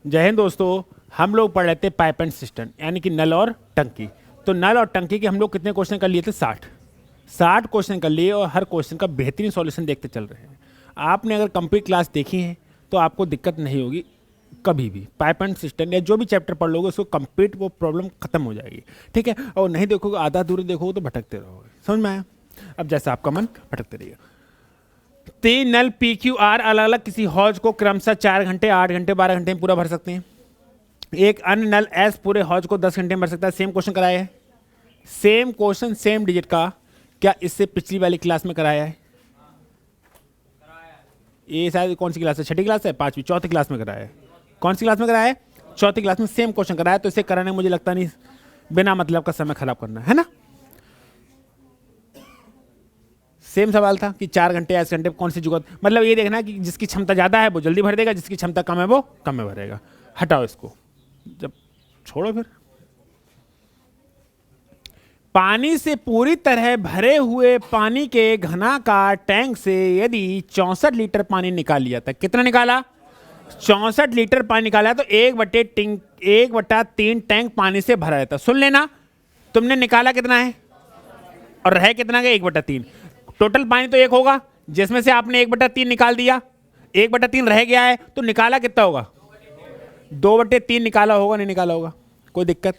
जय हिंद दोस्तों। हम लोग पढ़ रहे थे पाइप एंड सिस्टम यानी कि नल और टंकी। तो नल और टंकी के हम लोग कितने क्वेश्चन कर लिए थे? 60 क्वेश्चन कर लिए और हर क्वेश्चन का बेहतरीन सॉल्यूशन देखते चल रहे हैं। आपने अगर कंप्लीट क्लास देखी है तो आपको दिक्कत नहीं होगी कभी भी। पाइप एंड सिस्टम या जो भी चैप्टर पढ़ लोगे उसको कंप्लीट वो प्रॉब्लम खत्म हो जाएगी, ठीक है। और नहीं देखोगे, आधा दूर देखोगे तो भटकते रहोगे। समझ में आया? अब जैसा आपका मन भटकते रहेगा। 3 नल PQR अलग अलग किसी हौज को क्रमशः 4 घंटे, 8 घंटे, 12 घंटे में पूरा भर सकते हैं। एक अन्य नल S पूरे हौज को 10 घंटे में भर सकता है। सेम क्वेश्चन कराया है, सेम क्वेश्चन सेम डिजिट का। क्या इससे पिछली वाली क्लास में कराया है? ये शायद कौन सी क्लास है? छठी क्लास है, पांचवी, चौथी क्लास में कराया है। कौन सी क्लास में कराया है? चौथी क्लास में सेम क्वेश्चन कराया। तो इसे कराने में मुझे लगता नहीं बिना मतलब का समय खराब करना है ना। सेम सवाल था कि 4 घंटे, 8 घंटे कौन सी जुगात, मतलब ये देखना कि जिसकी क्षमता ज्यादा है वो जल्दी भर देगा, जिसकी क्षमता कम है वो कम में भरेगा। हटाओ इसको, जब छोड़ो फिर। पानी से पूरी तरह भरे हुए पानी के घनाकार टैंक से यदि 64 लीटर पानी निकाल लिया था। कितना निकाला? 64 लीटर पानी निकाला तो 1/3 टैंक पानी से भरा रहता। सुन लेना, तुमने निकाला कितना है और रह कितना गया? 1/3। टोटल पानी तो 1 होगा, जिसमें से आपने 1/3 निकाल दिया, 1/3 रह गया है, तो निकाला कितना होगा? 2/3 निकाला होगा, नहीं निकाला होगा? कोई दिक्कत?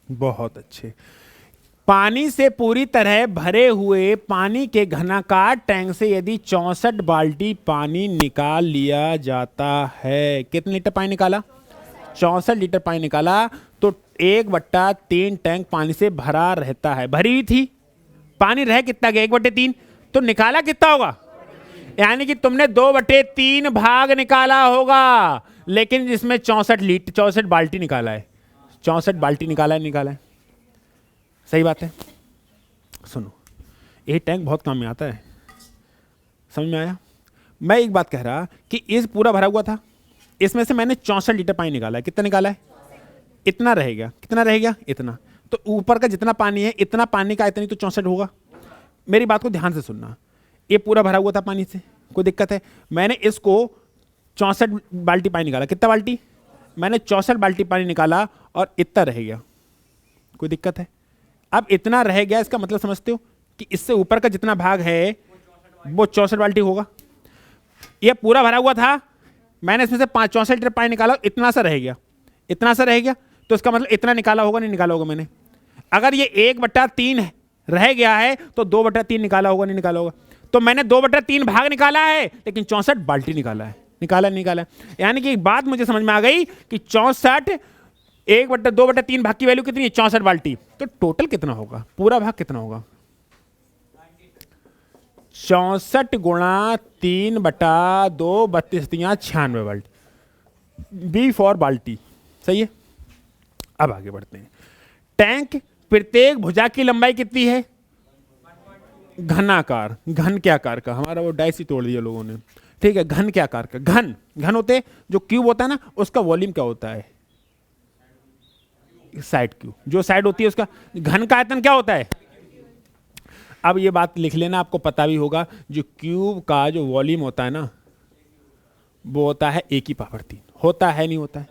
बहुत अच्छे। पानी से पूरी तरह भरे हुए पानी के घनाकार टैंक से यदि 64 बाल्टी पानी निकाल लिया जाता है। कितने लीटर पानी निकाला? 64 लीटर पानी निकाला तो 1/3 टैंक पानी से भरा रहता है। भरी हुई थी, पानी रह कितना गया? 1/3। तो निकाला कितना होगा? यानी कि तुमने 2/3 भाग निकाला होगा, लेकिन जिसमें 64 बाल्टी निकाला है। 64 बाल्टी निकाला है। सही बात है। सुनो, ये टैंक बहुत काम में आता है। समझ में आया? मैं एक बात कह रहा कि इस पूरा भरा हुआ था, इसमें से मैंने 64 लीटर पानी निकाला है। कितना निकाला है? इतना रहेगा। कितना रहेगा? इतना। तो ऊपर का जितना पानी है, इतना पानी का इतनी तो 64 होगा। मेरी बात को ध्यान से सुनना। ये पूरा भरा हुआ था पानी से, कोई दिक्कत है? मैंने इसको 64 बाल्टी पानी निकाला। कितना बाल्टी? मैंने 64 बाल्टी पानी निकाला और इतना रह गया। कोई दिक्कत है? अब इतना रह गया, इसका मतलब समझते हो कि इससे ऊपर का जितना भाग है वो 64 बाल्टी होगा। ये पूरा भरा हुआ था, मैंने इसमें से 64 लीटर पानी निकाला, इतना सा रह गया, इतना सा रह गया। तो इसका मतलब इतना निकाला होगा, नहीं निकाला होगा मैंने? अगर ये 1/3 रह गया है तो 2/3 निकाला होगा, नहीं निकाला होगा? तो मैंने 2/3 भाग निकाला है, लेकिन 64 बाल्टी निकाला है। निकाला नहीं निकाला? यानी कि एक बात मुझे समझ में आ गई कि 64 2/3 भाग की वैल्यू कितनी है? 64 बाल्टी। तो टोटल कितना होगा? पूरा भाग कितना होगा? 64 गुणा 3/2, 32×96 बाल्टी। बी फॉर बाल्टी। सही है। अब आगे बढ़ते हैं। टैंक प्रत्येक भुजा की लंबाई कितनी है? घनाकार। घन के आकार का। हमारा वो डाइस ही तोड़ दिया लोगों ने, ठीक है। घन के आकार का। घन होते जो क्यूब होता है ना, उसका वॉल्यूम क्या होता है? Side cube. जो साइड होती है उसका घन का आयतन क्या होता है? अब ये बात लिख लेना, आपको पता भी होगा। जो क्यूब का जो वॉल्यूम होता है ना, वो होता है 1/3। होता है, नहीं होता है?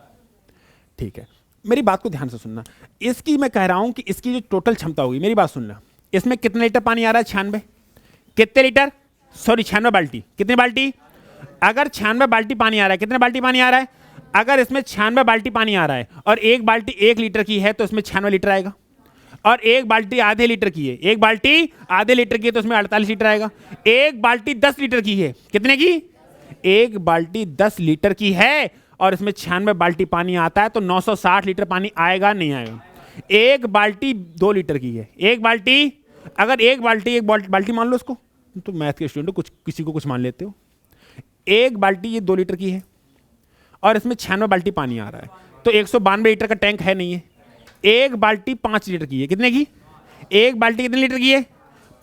ठीक है, मेरी बात को ध्यान से सुनना। इसकी मैं कह रहा हूं कि इसकी जो टोटल क्षमता होगी, मेरी बात सुनना। इसमें कितने लीटर पानी आ रहा है? 96। कितने लीटर? सॉरी, 96 बाल्टी। कितनी बाल्टी? अगर 96 बाल्टी पानी आ रहा है, कितने बाल्टी पानी आ रहा है? अगर इसमें 96 बाल्टी पानी आ रहा है और एक बाल्टी 1 लीटर की है तो इसमें 96 लीटर आएगा। और एक बाल्टी आधे लीटर की है, एक बाल्टी आधे लीटर की है तो उसमें 48 लीटर आएगा। एक बाल्टी 10 लीटर की है। कितने की? एक बाल्टी 10 लीटर की है और इसमें 96 बाल्टी पानी आता है, तो 960 लीटर पानी आएगा, नहीं आएगा? एक बाल्टी 2 लीटर की है। एक बाल्टी, अगर एक बाल्टी मान लो उसको, तो मैथ के स्टूडेंट कुछ किसी को कुछ मान लेते हो। एक बाल्टी ये 2 लीटर की है और इसमें 96 बाल्टी पानी आ रहा है, तो 192 लीटर का टैंक है, नहीं है? एक बाल्टी 5 लीटर की है। कितने की? एक बाल्टी कितने लीटर की है?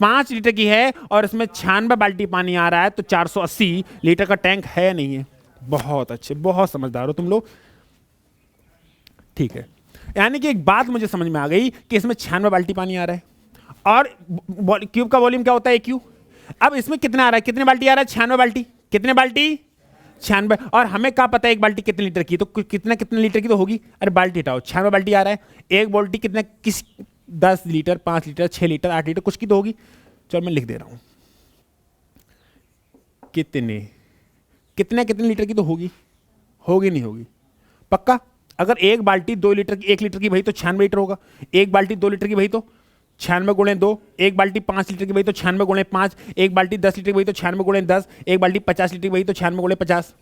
5 लीटर की है और इसमें 96 बाल्टी पानी आ रहा है, तो 480 लीटर का टैंक है, नहीं है? बहुत अच्छे, बहुत समझदार हो तुम लोग, ठीक है। यानी कि एक बात मुझे समझ में आ गई कि इसमें 96 बाल्टी पानी आ रहा है और क्यूब का वॉल्यूम क्या होता है? क्यूब। अब इसमें कितना आ रहा है? कितने बाल्टी आ रहा है? 96 बाल्टी। कितने बाल्टी? 96। और हमें क्या पता है एक बाल्टी कितने लीटर की, तो कितना कितने लीटर की तो होगी। अरे बाल्टी हटाओ, 96 बाल्टी आ रहा है, एक बाल्टी कितना किस 10 लीटर, 5 लीटर, 6 लीटर, 8 लीटर कुछ की तो होगी। चलो मैं लिख दे रहा हूं, कितने कितने कितने लीटर की तो होगी, होगी नहीं होगी पक्का। अगर एक बाल्टी 2 लीटर की, 1 लीटर की भाई तो 96 लीटर होगा। एक बाल्टी 2 लीटर की भाई तो 96 गुणे 2। एक बाल्टी 5 लीटर की भाई तो 96 गुणे 5। एक बाल्टी 10 लीटर की भाई तो 96 गुणे 10। एक बाल्टी 50 लीटर की भाई तो 96 गुणे 50।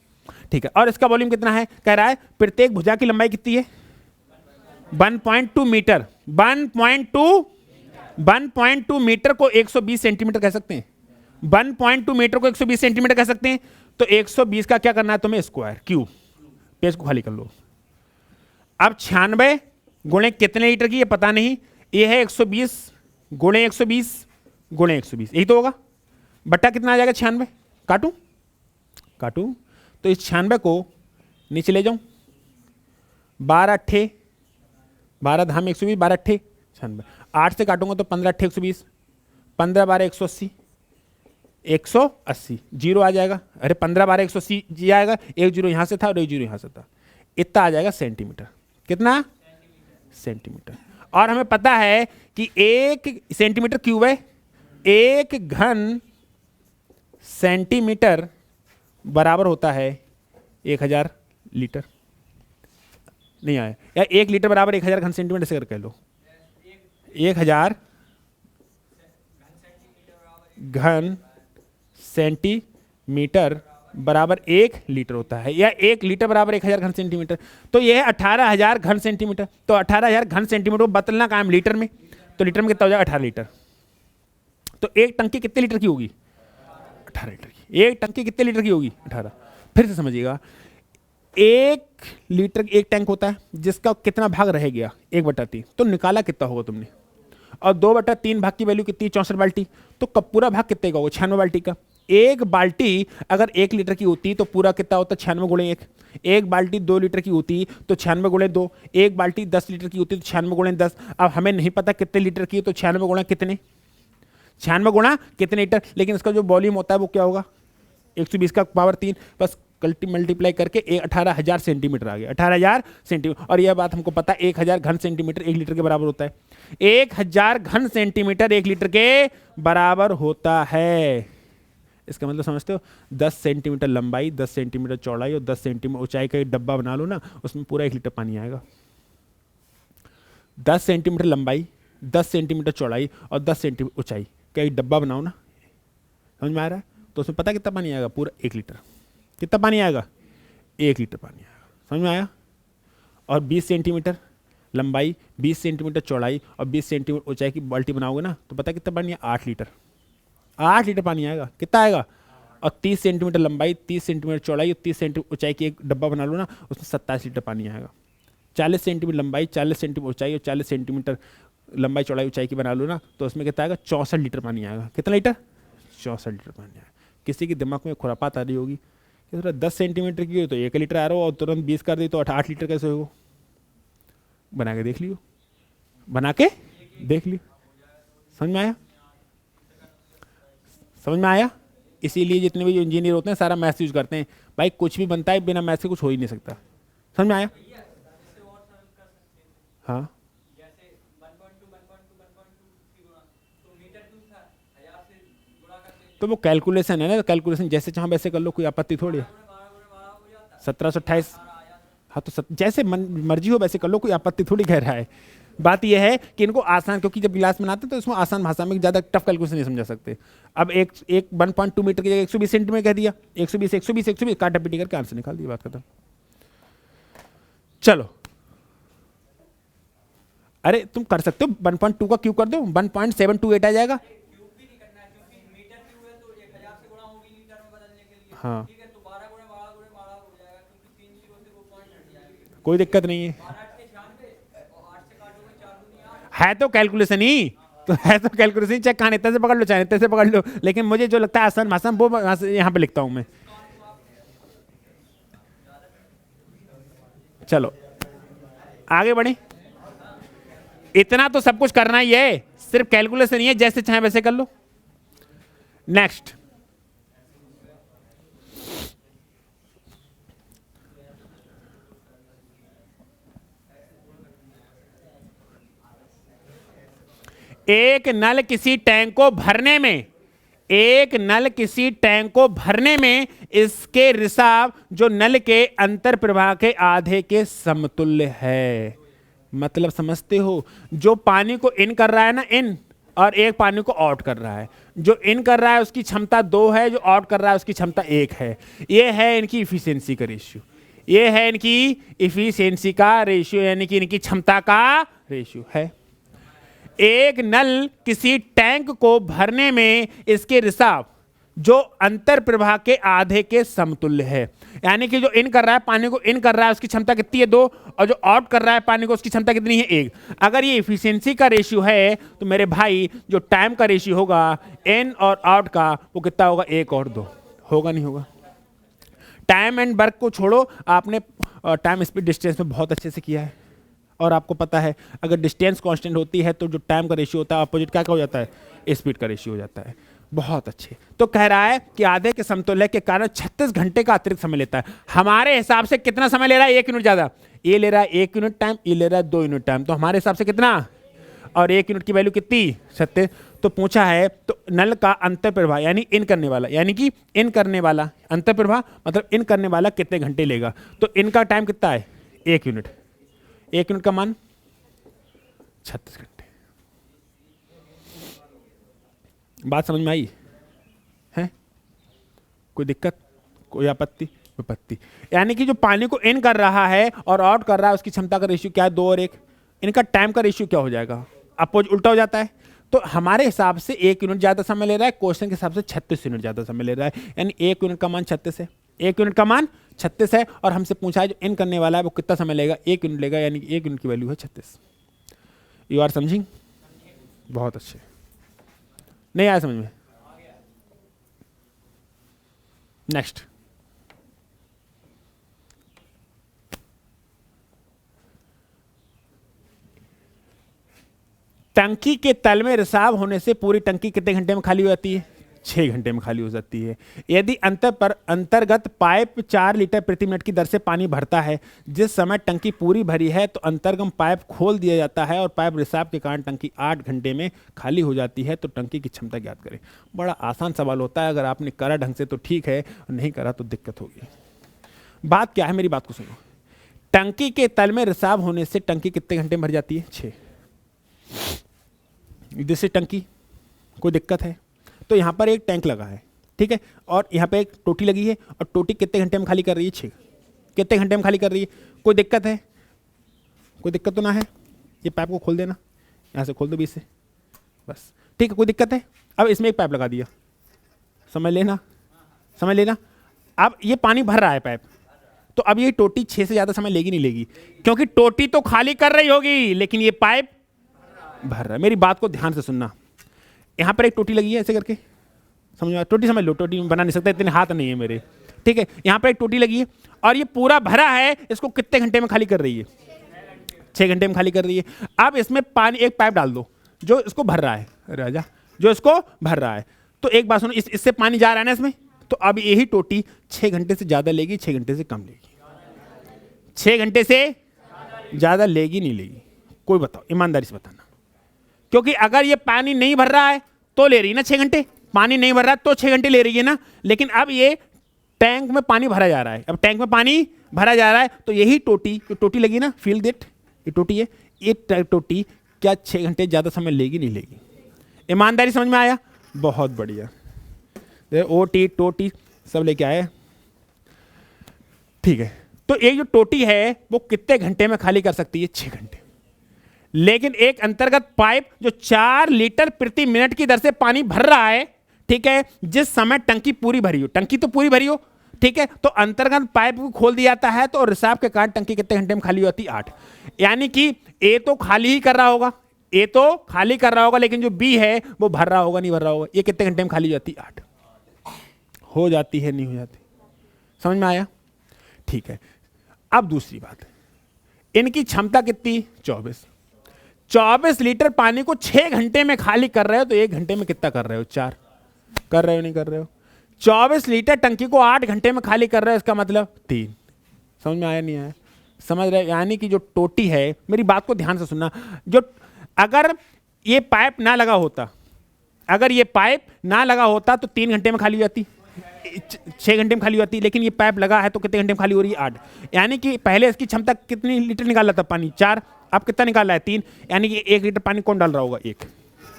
ठीक है, और इसका वॉल्यूम कितना है, कह रहा है प्रत्येक भुजा की लंबाई कितनी है, 1.2 मीटर। 1.2 मीटर को 120 सेंटीमीटर कह सकते हैं। 1.2 मीटर को 120 सेंटीमीटर कह सकते हैं। तो 120 का क्या करना है तुम्हें, स्क्वायर, क्यूब। पेज को खाली कर लो। अब 96 गुणे कितने लीटर की ये पता नहीं, ये है 120 गुणे 120 गुणे 120, यही तो होगा। बट्टा कितना आ जाएगा 96, काटूं काटूं, तो इस 96 को नीचे ले जाऊं, 12 अट्ठे 12 धाम 120, 12 अट्ठे 96, 8 से काटूंगा तो 15 अट्ठे 120, 15 12 180, 180 जीरो आ जाएगा। अरे 15 12 180 जी आएगा, एक जीरो यहां से था और एक जीरो यहां से था, इतना आ जाएगा सेंटीमीटर। कितना, सेंटीमीटर। और हमें पता है कि 1 सेंटीमीटर क्यूब है, 1 घन सेंटीमीटर बराबर होता है 1000 लीटर। नहीं आया, या 1 लीटर बराबर 1000 घन सेंटीमीटर से कह लो। 1000 घन सेंटीमीटर बराबर 1 लीटर होता है, या 1 लीटर बराबर 1000 घन सेंटीमीटर। तो यह है 18000 घन सेंटीमीटर। तो 18000 घन सेंटीमीटर को बदलना काम लीटर में, तो लीटर में कितना हो जाएगा, 18 लीटर। तो एक टंकी कितने लीटर की होगी, 18 लीटर की। एक टंकी कितने लीटर की होगी, 18। फिर से समझिएगा, 1 लीटर एक टैंक होता है जिसका कितना भाग रह गया, 1/3, तो निकाला कितना होगा तुमने। और 2/3 भाग की वैल्यू कितनी, 64 बाल्टी। तो कब पूरा भाग कितने का होगा, 96 बाल्टी का। एक बाल्टी अगर 1 लीटर की होती तो पूरा कितना होता, 96 गुणे 1। एक बाल्टी 2 लीटर की होती तो 96 गुणे 2। एक बाल्टी 10 लीटर की होती तो 96 गुणे 10। अब हमें नहीं पता कितने लीटर की, तो 96 गुणा कितने, 96 गुणा कितने लीटर। लेकिन इसका जो वॉल्यूम होता है वो क्या होगा, 120 का पावर 3, बस मल्टीप्लाई करके 18,000 सेंटीमीटर आ गया, 18,000 सेंटीमीटर। और यह बात हमको पता है, 1000 घन सेंटीमीटर 1 लीटर के बराबर होता है। 1000 घन सेंटीमीटर 1 लीटर के बराबर होता है। इसका मतलब समझते हो, 10 सेंटीमीटर लंबाई, 10 सेंटीमीटर चौड़ाई और 10 सेंटीमीटर ऊंचाई का एक डब्बा बना लो ना, उसमें पूरा 1 लीटर पानी आएगा। 10 सेंटीमीटर लंबाई, 10 सेंटीमीटर चौड़ाई और 10 सेंटीमीटर ऊंचाई का एक डब्बा बनाओ ना, समझ में आ रहा है। तो उसमें पता कितना पानी आएगा, पूरा 1 लीटर। कितना पानी आएगा, 1 लीटर पानी आएगा, समझ में आया। और 20 सेंटीमीटर लंबाई, 20 सेंटीमीटर चौड़ाई और 20 सेंटीमीटर ऊंचाई की बाल्टी बनाओगे ना, तो पता कितना पानी है, 8 लीटर। 8 लीटर पानी आएगा, कितना आएगा। और 30 सेंटीमीटर लंबाई, 30 सेंटीमीटर चौड़ाई और 30 सेंटीमीटर ऊंचाई की एक डब्बा बना लो ना, उसमें 27 लीटर पानी आएगा। 40 सेंटीमीटर लंबाई, 40 सेंटीमीटर ऊंचाई और 40 सेंटीमीटर लंबाई चौड़ाई ऊंचाई की बना लो ना, तो उसमें कितना आएगा, 64 लीटर पानी आएगा। कितना लीटर, 64 लीटर पानी आएगा। किसी के दिमाग में खुरापात आ रही होगी कि 10 सेंटीमीटर की हो तो 1 लीटर आ रहा हो, और तुरंत 20 कर दी तो 8 लीटर कैसे होगा। बना के देख लियो, बना के देख लियो, समझ में आया, समझ में आया। इसीलिए जितने भी इंजीनियर होते हैं सारा मैथ्स यूज करते हैं। भाई कुछ भी बनता है बिना मैथ्स के कुछ हो ही नहीं सकता, समझ में आया। हाँ, तो वो कैलकुलेशन है ना, कैलकुलेशन जैसे चाहो वैसे कर लो, कोई आपत्ति थोड़ी है। 1728, हाँ तो जैसे मर्जी हो वैसे कर लो, कोई आपत्ति थोड़ी कह रहा है। बात यह है कि इनको आसान, क्योंकि जब गिलास बनाते हैं तो इसमें आसान भाषा में ज़्यादा टफ कैलकुलेशन नहीं समझा सकते। अब एक 1.2 मीटर की जगह 120 सेंटीमीटर कह दिया, 120 काटा पीटी करके आंसर निकाल दिया, बात खत्म। चलो, अरे तुम कर सकते हो, 1.2 का क्यूब कर दो, 1.728 आ जाएगा। हाँ, कोई दिक्कत नहीं है तो कैलकुलेशन ही, तो है तो कैलकुलेशन, चाहे कान इतने से पकड़ लो चाहे इतने से पकड़ लो, लेकिन मुझे जो लगता है आसान भाषा वो यहाँ पे लिखता हूं मैं। चलो आगे बढ़े, इतना तो सब कुछ करना ही है, सिर्फ कैलकुलेशन ही है, जैसे चाहे वैसे कर लो। नेक्स्ट, एक नल किसी टैंक को भरने में, एक नल किसी टैंक को भरने में इसके रिसाव जो नल के अंतर प्रवाह के आधे के समतुल्य है। मतलब समझते हो, जो पानी को इन कर रहा है ना, इन, और एक पानी को आउट कर रहा है, जो इन कर रहा है उसकी क्षमता 2 है, जो आउट कर रहा है उसकी क्षमता 1 है। ये है इनकी इफिशियंसी का रेशियो, ये है इनकी इफिशियंसी का रेशियो, यानी कि इनकी क्षमता का रेशियो है। एक नल किसी टैंक को भरने में इसके रिसाव जो अंतर प्रवाह के आधे के समतुल्य है, यानी कि जो इन कर रहा है, पानी को इन कर रहा है, उसकी क्षमता कितनी है 2, और जो आउट कर रहा है पानी को, उसकी क्षमता कितनी है 1। अगर ये इफिशियंसी का रेशियो है तो मेरे भाई जो टाइम का रेशियो होगा इन और आउट का, वो कितना होगा 1 और 2 होगा, नहीं होगा। टाइम एंड वर्क को छोड़ो, आपने टाइम स्पीड डिस्टेंस में बहुत अच्छे से किया है, और आपको पता है अगर डिस्टेंस कांस्टेंट होती है तो जो टाइम का रेशियो होता है अपोजिट क्या हो जाता है, स्पीड का रेशियो हो जाता है। बहुत अच्छे। तो कह रहा है कि आधे के समतुल्य के कारण 36 घंटे का अतिरिक्त समय लेता है। हमारे हिसाब से कितना समय ले रहा है, 1 यूनिट ज्यादा, ये ले रहा है 1 यूनिट टाइम, ये ले रहा है 2 यूनिट टाइम, तो हमारे हिसाब से कितना, और 1 यूनिट की वैल्यू कितनी 36। तो पूछा है तो नल का अंतर प्रवाह यानी इन करने वाला, यानी कि इन करने वाला, अंतर प्रवाह मतलब इन करने वाला कितने घंटे लेगा, तो इनका टाइम कितना है 1 यूनिट, 1 यूनिट का मान 36 घंटे। बात समझ में आई है? कोई दिक्कत, कोई आपत्ति? विपत्ति। यानी कि जो पानी को इन कर रहा है और आउट कर रहा है उसकी क्षमता का रेशियो क्या है 2 और 1, इनका टाइम का रेशियो क्या हो जाएगा, अपोज उल्टा हो जाता है। तो हमारे हिसाब से 1 यूनिट ज्यादा समय ले रहा है, क्वेश्चन के हिसाब से 36 यूनिट ज्यादा समय ले रहा है, यानी 1 यूनिट का मान 36 है, 1 यूनिट का मान 36 है। और हमसे पूछा है जो इन करने वाला है वो कितना समय लेगा, 1 यूनिट लेगा, यानी कि 1 यूनिट की वैल्यू है 36। यू आर समझिंग? बहुत अच्छे। नहीं आया समझ में? नेक्स्ट, टंकी के तल में रिसाव होने से पूरी टंकी कितने घंटे में खाली हो जाती है, 6 घंटे में खाली हो जाती है। यदि अंतर्गत पाइप 4 लीटर प्रति मिनट की दर से पानी भरता है, जिस समय टंकी पूरी भरी है तो अंतर्गम पाइप खोल दिया जाता है और पाइप रिसाव के कारण टंकी 8 घंटे में खाली हो जाती है, तो टंकी की क्षमता ज्ञात करें। बड़ा आसान सवाल होता है, अगर आपने करा ढंग से तो ठीक है, नहीं करा तो दिक्कत होगी। बात क्या है, मेरी बात को सुनो। टंकी के तल में रिसाव होने से टंकी कितने घंटे में भर जाती है, 6। जैसे टंकी, कोई दिक्कत है तो यहां पर एक टैंक लगा है, ठीक है, और यहां पे एक टोटी लगी है, और टोटी कितने घंटे में खाली कर रही है, 6। कितने घंटे में खाली कर रही है, कोई दिक्कत है, कोई दिक्कत तो ना है। ये पाइप को खोल देना, यहां से खोल दो 20 से, बस ठीक है, कोई दिक्कत है। अब इसमें एक पाइप लगा दिया, समझ लेना, समझ लेना। अब ये पानी भर रहा है पाइप, तो अब ये टोटी 6 से ज्यादा समय लेगी नहीं लेगी, क्योंकि टोटी तो खाली कर रही होगी लेकिन ये पाइप भर रहा है। मेरी बात को ध्यान से सुनना, यहां पर एक टोटी लगी है ऐसे करके, समझ में? टोटी समझ लो, टोटी बना नहीं सकता, इतने हाथ नहीं है मेरे, ठीक है। यहां पर एक टोटी लगी है और ये पूरा भरा है, इसको कितने घंटे में खाली कर रही है, 6 घंटे में खाली कर रही है। अब इसमें पानी, एक पाइप डाल दो जो इसको भर रहा है, राजा जो इसको भर रहा है। तो एक बात सुनो, इससे पानी जा रहा है ना इसमें, तो अब यही टोटी 6 घंटे से ज्यादा लेगी, 6 घंटे से कम लेगी, 6 घंटे से ज्यादा लेगी नहीं लेगी, कोई बताओ, ईमानदारी से बताना। क्योंकि अगर ये पानी नहीं भर रहा है तो ले रही है ना 6 घंटे, पानी नहीं भर रहा है तो 6 घंटे ले रही है ना, लेकिन अब ये टैंक में पानी भरा जा रहा है, अब टैंक में पानी भरा जा रहा है, तो यही टोटी, जो टोटी लगी ना, फील दैट, ये टोटी है, ये टोटी क्या 6 घंटे ज्यादा समय लेगी नहीं लेगी? ईमानदारी समझ में आया? बहुत बढ़िया। ओटी टोटी सब लेके आए, ठीक है। तो एक जो टोटी है वो कितने घंटे में खाली कर सकती है, 6 घंटे। लेकिन एक अंतर्गत पाइप जो 4 लीटर प्रति मिनट की दर से पानी भर रहा है, ठीक है, जिस समय टंकी पूरी भरी हो, टंकी तो पूरी भरी हो, ठीक है, तो अंतर्गत पाइप को खोल दिया जाता है, तो रिसाव के कारण टंकी कितने घंटे में खाली होती है, 8। यानी कि ए तो खाली ही कर रहा होगा, ए तो खाली कर रहा होगा, लेकिन जो बी है वो भर रहा होगा, नहीं भर रहा होगा। ये कितने घंटे में खाली हो जाती है, 8 हो जाती है, नहीं हो जाती? समझ में आया? ठीक है। अब दूसरी बात, इनकी क्षमता कितनी, 24 लीटर पानी को 6 घंटे में खाली कर रहे हो, तो 1 घंटे में कितना कर रहे हो, 4 कर रहे हो, नहीं कर रहे हो? 24 लीटर टंकी को 8 घंटे में खाली कर रहे हो, इसका मतलब 3। समझ में आया, नहीं आया? समझ रहे? यानी कि जो टोटी है, मेरी बात को ध्यान से सुनना, जो अगर ये पाइप ना लगा होता, अगर ये पाइप ना लगा होता तो 3 घंटे में खाली हो जाती, 6 घंटे में खाली हो जाती, लेकिन ये पाइप लगा है तो कितने घंटे में खाली हो रही है? 8। यानी कि पहले इसकी क्षमता कितनी लीटर निकाल रहा था पानी? 4। अब कितना निकाल रहा है? 3। यानी कि 1 लीटर पानी कौन डाल रहा होगा? 1।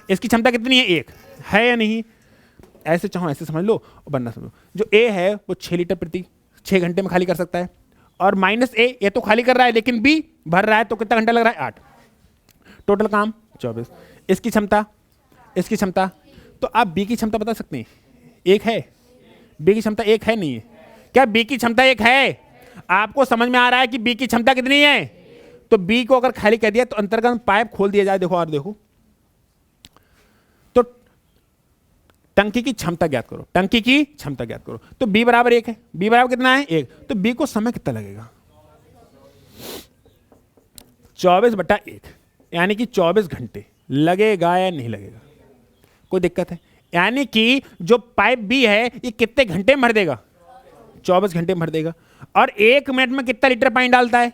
इसकी क्षमता कितनी है? 1 है या नहीं? ऐसे चाहो ऐसे समझ लो, वरना समझो। जो ए है वो 6 लीटर प्रति 6 घंटे में खाली कर सकता है, और माइनस ए, ये तो खाली कर रहा है लेकिन बी भर रहा है, तो कितना घंटा लग रहा है? 8। टोटल काम 24। इसकी क्षमता तो आप बी की क्षमता बता सकते हैं? 1 है। बी की क्षमता 1 है नहीं है? क्या बी की क्षमता 1 है? आपको समझ में आ रहा है कि बी की क्षमता कितनी है? तो बी को अगर खाली कर दिया तो अंतर्गत पाइप खोल दिया जाए, देखो और देखो, तो टंकी की क्षमता ज्ञात करो, टंकी की क्षमता ज्ञात करो। तो बी बराबर 1 है। बी बराबर कितना है? 1। तो बी को समय कितना लगेगा? 24/1, यानी कि 24 घंटे लगेगा या नहीं लगेगा? कोई दिक्कत है? यानी कि जो पाइप बी है ये कितने घंटे में भर देगा? 24 घंटे में भर देगा। और 1 मिनट में कितना लीटर पानी डालता है?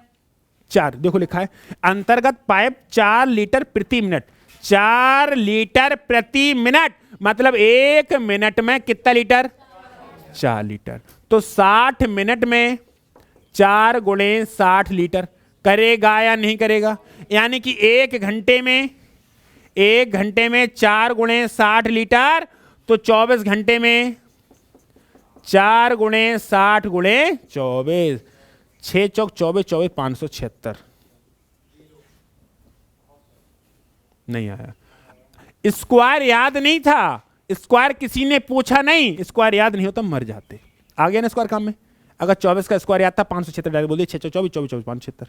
4। देखो लिखा है अंतर्गत पाइप 4 लीटर प्रति मिनट। 4 लीटर प्रति मिनट मतलब 1 मिनट में कितना लीटर? 4 लीटर। तो 60 मिनट में 4 गुणे 60 लीटर करेगा या नहीं करेगा? यानी कि 1 घंटे में 4 गुणे 60 लीटर, तो 24 घंटे में 4 गुणे 60 गुणे 24, 6 चौक 24, 24 576। नहीं आया। स्क्वायर याद नहीं था, स्क्वायर किसी ने पूछा नहीं, स्क्वायर याद नहीं होता मर जाते। आ गया ना स्क्वायर काम में? अगर 24 का स्क्वायर याद था 576 डायरेक्ट बोल दिया, 6 चौक 24, 24 24 576।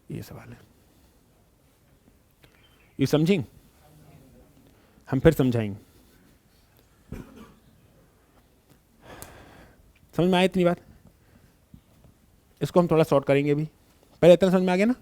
ये सवाल है, ये समझेंगे? हम फिर समझाएंगे। समझ में आया इतनी बात? इसको हम थोड़ा शॉर्ट करेंगे अभी, पहले इतना समझ में आ गया ना?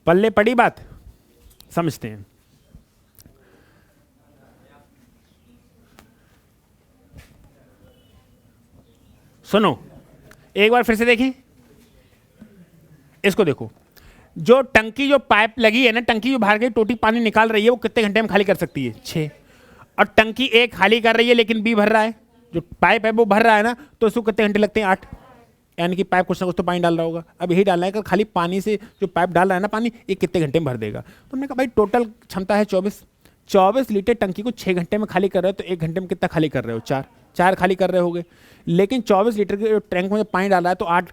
पल्ले पड़ी बात? समझते हैं। सुनो एक बार फिर से देखें, इसको देखो। जो टंकी जो पाइप लगी है ना, टंकी जो बाहर गई टोटी पानी निकाल रही है, वो कितने घंटे में खाली कर सकती है? 6। और टंकी ए खाली कर रही है लेकिन बी भर रहा है, जो पाइप है वो भर रहा है ना, तो उसको कितने घंटे लगते हैं? 8। यानी कि पाइप कुछ ना कुछ तो पानी डाल रहा होगा। अब यही डालना है कि खाली पानी से जो पाइप डाल रहा है ना पानी, ये कितने घंटे में भर देगा? तो हमने कहा भाई टोटल क्षमता है 24 लीटर, टंकी को 6 घंटे में खाली कर रहे हो, तो 1 घंटे में कितना खाली कर रहे हो? 4 खाली कर रहे होगे। लेकिन 24 लीटर के टैंक में पानी डाला है तो आप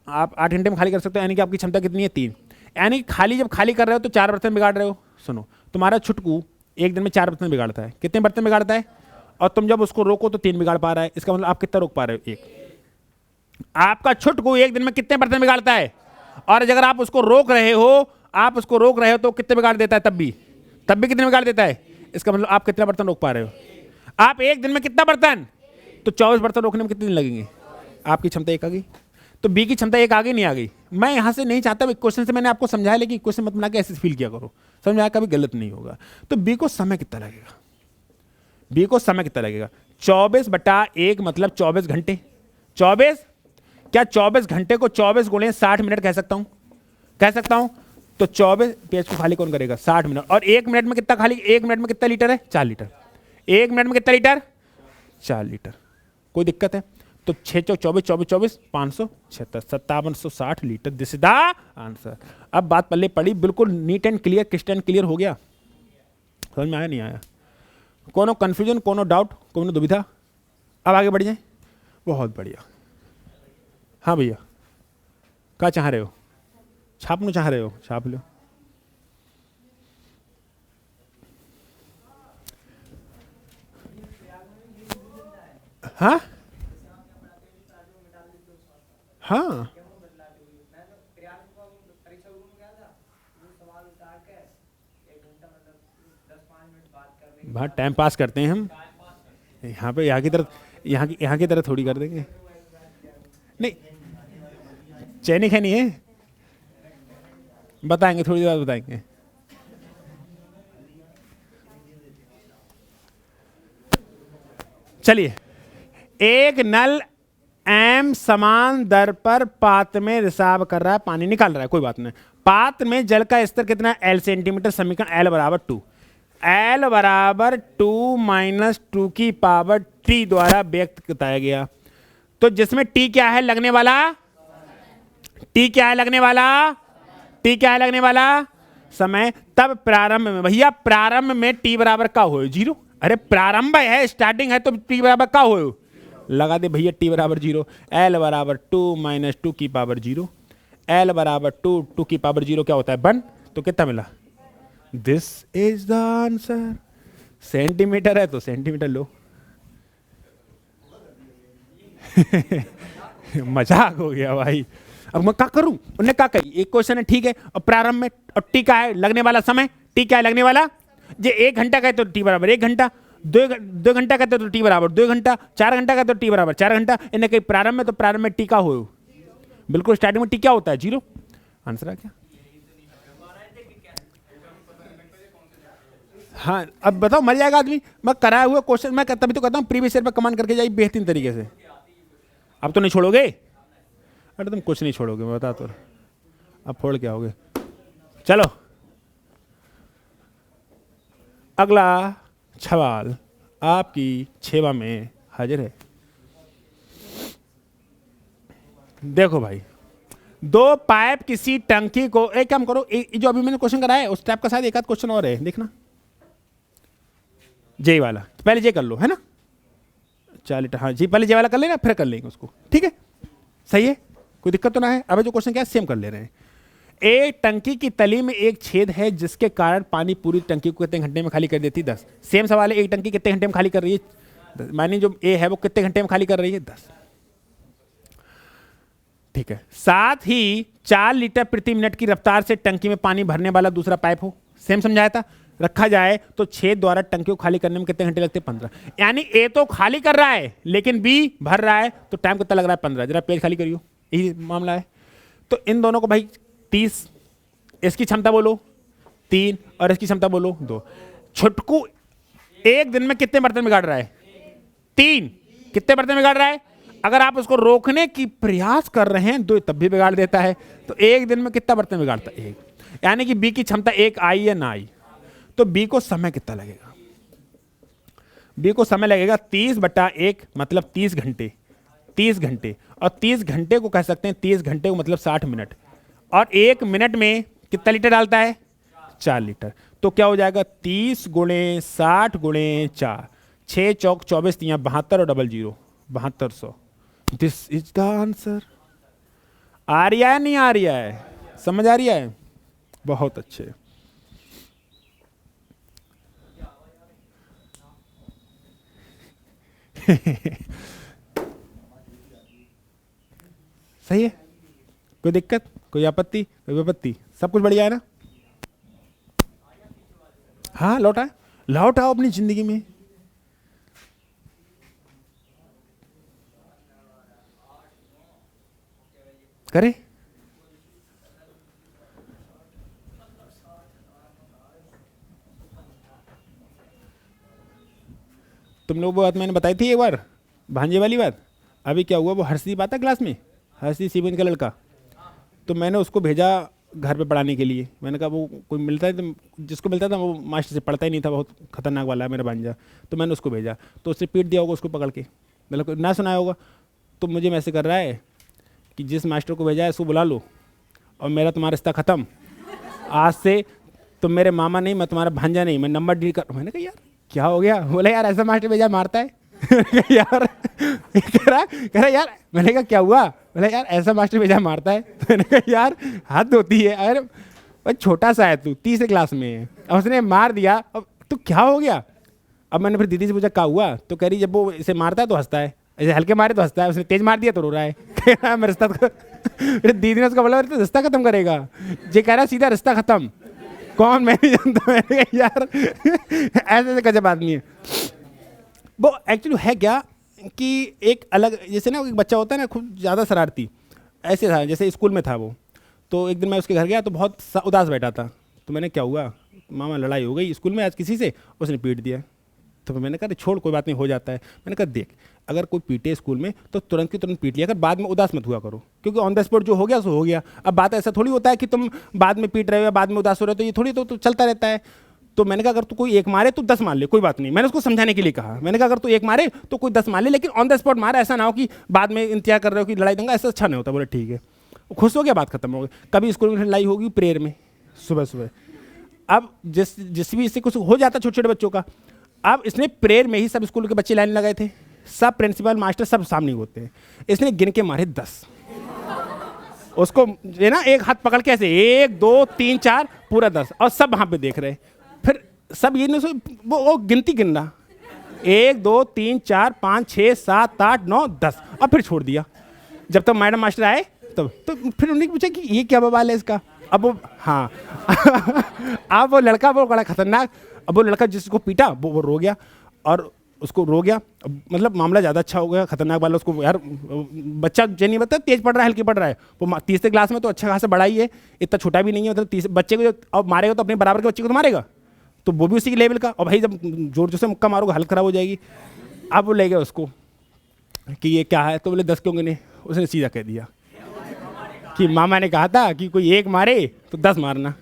8 घंटे में खाली कर सकते हो, यानी कि आपकी क्षमता कितनी है? 3। यानी खाली जब खाली कर रहे हो तो 4 बर्तन बिगाड़ रहे हो। सुनो, तुम्हारा छुटकू एक दिन में 4 बर्तन बिगाड़ता है। कितने बर्तन बिगाड़ता है? और तुम जब उसको रोको तो 3 बिगाड़ पा रहा है। इसका मतलब आप कितना रोक पा रहे हो? 1। आपका छुटकू एक दिन में कितने बर्तन बिगाड़ता है? और अगर आप उसको रोक रहे हो तो कितने बिगाड़ देता है? तब भी कितने बिगाड़ देता है? इसका मतलब आप कितना बर्तन रोक पा रहे हो? आप एक दिन में कितना बर्तन? तो 24 बर्तन रोकने में कितने दिन लगेंगे? आपकी क्षमता 1 आ गई। तो बी की क्षमता 1 आ गई, नहीं आ गई? मैं यहां से नहीं चाहता, क्वेश्चन से मैंने आपको समझाया, लेकिन क्वेश्चन मत बना के ऐसे फील किया करो, समझ में आया? कभी गलत नहीं होगा। तो बी को समय कितना लगेगा? 24/1 मतलब 24 घंटे। 24, क्या 24 घंटे को 24 गुणे 60 मिनट कह सकता हूं? तो 24 पेज को खाली कौन करेगा? 60 मिनट। और 1 मिनट में कितना खाली? 1 मिनट में कितना लीटर है? 4 लीटर। 1 मिनट में कितना लीटर? 4 लीटर। कोई दिक्कत है? तो 6 चौक 24, 24 24 576, 5760 litre. This is the answer. अब बात पल्ले पड़ी, बिल्कुल neat and clear, crystal clear हो गया। समझ में आया नहीं आया? कोनो कंफ्यूजन, कोनो डाउट, कोनो दुविधा? अब आगे बढ़ जाए। बहुत बढ़िया। हाँ भैया, क्या चाह रहे हो? छापना चाह रहे हो? छाप लो। हाँ हाँ बाहर टाइम पास करते हैं हम, यहाँ पे यहाँ की तरह थोड़ी कर देंगे। नहीं, चैनिक है नहीं है, बताएंगे थोड़ी देर बाद बताएंगे। चलिए, एक नल एम समान दर पर पात्र में रिसाव कर रहा है, पानी निकाल रहा है, कोई बात नहीं। पात्र में जल का स्तर कितना है? L centimetre. समीकरण एल बराबर 2, एल बराबर 2 माइनस 2 की पावर टी द्वारा व्यक्त बताया गया। तो जिसमें टी क्या है? लगने वाला। टी क्या है? लगने वाला। टी क्या है? लगने वाला समय। तब प्रारंभ में, भैया प्रारंभ में टी बराबर का हो? 0। अरे प्रारंभ है, स्टार्टिंग है, तो टी बराबर का हो? लगा दे भैया टी बराबर 0। एल बराबर 2 माइनस 2 की पावर 0। एल बराबर 2 की पावर 0 क्या होता है? 1। तो कितना मिला? This is the answer. Centimetre है तो सेंटीमीटर लो। मजाक हो गया भाई। अब मैं क्या करूं? उन्होंने क्या कही? एक क्वेश्चन है, ठीक है, और प्रारंभ में, और टी का है लगने वाला समय। टी क्या है? लगने वाला। जे 1 घंटा का है तो टी बराबर 1 घंटा, 2 घंटा का तो टी बराबर 2 घंटा, 4 घंटा का तो टी बराबर 4 घंटा। इन्हें कहीं प्रारंभ में, तो प्रारंभ में टी का हो? बिल्कुल स्टार्टिंग में टी क्या होता है? 0। आंसर आ क्या? हाँ, अब बताओ, मर जाएगा आदमी। मैं कराया हुआ क्वेश्चन, मैं तभी तो कहता हूँ प्रीवियस ईयर पर कमांड करके जाइए बेहतरीन तरीके से। अब तो नहीं छोड़ोगे? अरे तुम कुछ नहीं छोड़ोगे, मैं बता तो। अब फोड़ क्या होगे? चलो, अगला सवाल आपकी सेवा में हाजिर है। देखो भाई, 2 पाइप किसी टंकी को, एक काम करो, जो अभी मैंने क्वेश्चन कराया है उस टाइप का शायद एक आध क्वेश्चन और है, देखना जे वाला। पहले जे कर लो, है ना? 4 लीटर, हाँ जी, पहले जे वाला कर लेना, फिर कर लेंगे उसको, ठीक है? सही है, कोई दिक्कत तो ना है? अब जो क्वेश्चन क्या है सेम कर ले रहे हैं। एक टंकी की तली में एक छेद है जिसके कारण पानी पूरी टंकी को कितने घंटे में खाली कर देती है? 10। सेम सवाल है, एक टंकी कितने घंटे में खाली कर रही है? 10। मानी जो ए है वो कितने घंटे में खाली कर रही है? 10। ठीक है। साथ ही 4 लीटर प्रति मिनट की रफ्तार से टंकी में पानी भरने वाला दूसरा पाइप हो, सेम समझाया था, रखा जाए तो छेद द्वारा टंकी को खाली करने में कितने घंटे लगते हैं? 15। यानी ए तो खाली कर रहा है लेकिन बी भर रहा है, तो टाइम कितना लग रहा है? 15। जरा पेज खाली करियो, यही मामला है। तो इन दोनों को भाई 30, इसकी क्षमता बोलो 3 और इसकी क्षमता बोलो 2। छुटकू एक दिन में कितने बर्तन बिगाड़ रहा है? 3। कितने बर्तन बिगाड़ रहा है? अगर आप उसको रोकने की प्रयास कर रहे हैं 2 तब भी बिगाड़ देता है। तो एक दिन में कितना बर्तन बिगाड़ता है? 1। यानी कि बी की क्षमता 1 आई या ना आई? तो बी को समय कितना लगेगा? बी को समय लगेगा 30/1, मतलब 30 घंटे। 30 घंटे, और 30 घंटे को कह सकते हैं, 30 घंटे को मतलब 60 मिनट। और 1 मिनट में कितना लीटर डालता है? 4 लीटर। तो क्या हो जाएगा? 30 × 60 × 4, 6 चौक 24, 3 72 और double 0 7200। This is the answer. आ रहा है नहीं आ रहा है? समझ आ रही है? बहुत अच्छे। सही है, कोई दिक्कत, कोई आपत्ति, कोई विपत्ति? सब कुछ बढ़िया है ना? हाँ, लौट आओ अपनी जिंदगी में। करे तुम लोग वो बात मैंने बताई थी एक बार, भांजे वाली बात। अभी क्या हुआ, वो हर्षदीप आता क्लास में, हर्षदीप सिवन का लड़का, तो मैंने उसको भेजा घर पे पढ़ाने के लिए। मैंने कहा वो कोई मिलता है तो, जिसको मिलता था वो मास्टर से पढ़ता ही नहीं था, बहुत खतरनाक वाला है मेरा भांजा। तो मैंने उसको भेजा, तो उससे पीट दिया होगा उसको पकड़ के, मतलब ना सुनाया होगा। तो मुझे मैसेज कर रहा है कि जिस मास्टर को भेजा है उसको बुला लो, और मेरा तुम्हारा रिश्ता ख़त्म, आज से तुम मेरे मामा नहीं, मैं तुम्हारा भांजा नहीं, मैं नंबर डील कर। मैंने कहा यार क्या हो गया? बोले यार ऐसा मास्टर भेजा मारता है। यार कह रहा यार, मैंने कहा क्या हुआ? बोले यार ऐसा मास्टर भेजा मारता है। तो मैंने कहा यार हद होती है, अरे भाई छोटा सा है तू, 30 क्लास में है, अब उसने मार दिया, अब तो क्या हो गया? अब मैंने फिर दीदी से पूछा क्या हुआ? तो कह रही जब वो इसे मारता है तो हंसता है, ऐसे हल्के मारे तो हंसता है, उसने तेज मार दिया तो रो रहा है। मैं रिश्ता फिर दीदी ने उसका बोला तो रिश्ता खत्म करेगा, ये कह रहा सीधा रिश्ता खत्म। कौन मैं नहीं जानता। मैंने कहा यार ऐसे ऐसे गजब आदमी है वो। एक्चुअली है क्या कि एक अलग, जैसे ना एक बच्चा होता है ना खूब ज़्यादा शरारती, ऐसे था जैसे स्कूल में था वो। तो एक दिन मैं उसके घर गया तो बहुत उदास बैठा था। तो मैंने क्या हुआ, मामा लड़ाई हो गई स्कूल में आज किसी से, उसने पीट दिया। तो मैंने कहा छोड़ कोई बात नहीं, हो जाता है। मैंने कहा देख, अगर कोई पीटे स्कूल में तो तुरंत की तुरंत पीट लिया, अगर बाद में उदास मत हुआ करो, क्योंकि ऑन द स्पॉट जो हो गया सो हो गया। अब बात ऐसा थोड़ी होता है कि तुम बाद में पीट रहे हो या बाद में उदास हो रहे हो, तो ये थोड़ी तो चलता रहता है। तो मैंने कहा अगर तू कोई एक मारे तो 10 मार ले, कोई बात नहीं। मैंने उसको समझाने के लिए कहा, मैंने कहा अगर तू एक मारे तो कोई 10 मार ले, लेकिन ऑन द स्पॉट मार, ऐसा ना हो कि बाद में इंतजार कर रहे हो कि लड़ाई दंगा, ऐसा अच्छा नहीं होता। बोले ठीक है, खुश हो गया, बात खत्म हो गई। कभी स्कूल में लड़ाई होगी प्रेयर में सुबह सुबह। अब जिस भी इससे कुछ हो जाता छोटे छोटे बच्चों का। अब इसने प्रेयर में ही सब स्कूल के बच्चे लाइन लगाए थे, सब प्रिंसिपल मास्टर सब सामने होते हैं। इसने गिन के मारे 10। उसको ये ना एक हाथ पकड़ के ऐसे 1 2 3 4 पूरा 10, और सब वहाँ पे देख रहे। फिर सब ये नहीं, वो गिनती गिन रहा, 1 2 3 4 5 6 7 8 9 10, और फिर छोड़ दिया। जब तक मैडम मास्टर आए तब तो फिर उन्होंने पूछा कि ये क्या बवाल है इसका। अब वो हाँ अब वो लड़का वो बड़ा खतरनाक। अब वो लड़का जिसको पीटा वो रो गया, और उसको रो गया, मतलब मामला ज़्यादा अच्छा हो गया, खतरनाक वाला। उसको यार बच्चा जो नहीं बता तेज पढ़ रहा है हल्की पढ़ रहा है, वो तीसरे क्लास में तो अच्छा खासा बड़ा ही है, इतना छोटा भी नहीं है। मतलब तीसरे बच्चे को अब मारेगा तो अपने बराबर के बच्चे को तो मारेगा, तो वो भी उसी के लेवल का। और भाई जब जोर जोर से मुक्का मारोगे हालत खराब हो जाएगी। अब वो ले गया उसको कि ये क्या है, तो बोले 10 क्यों गिने। उसने सीधा कह दिया कि मामा ने कहा था कि कोई एक मारे तो 10 मारना।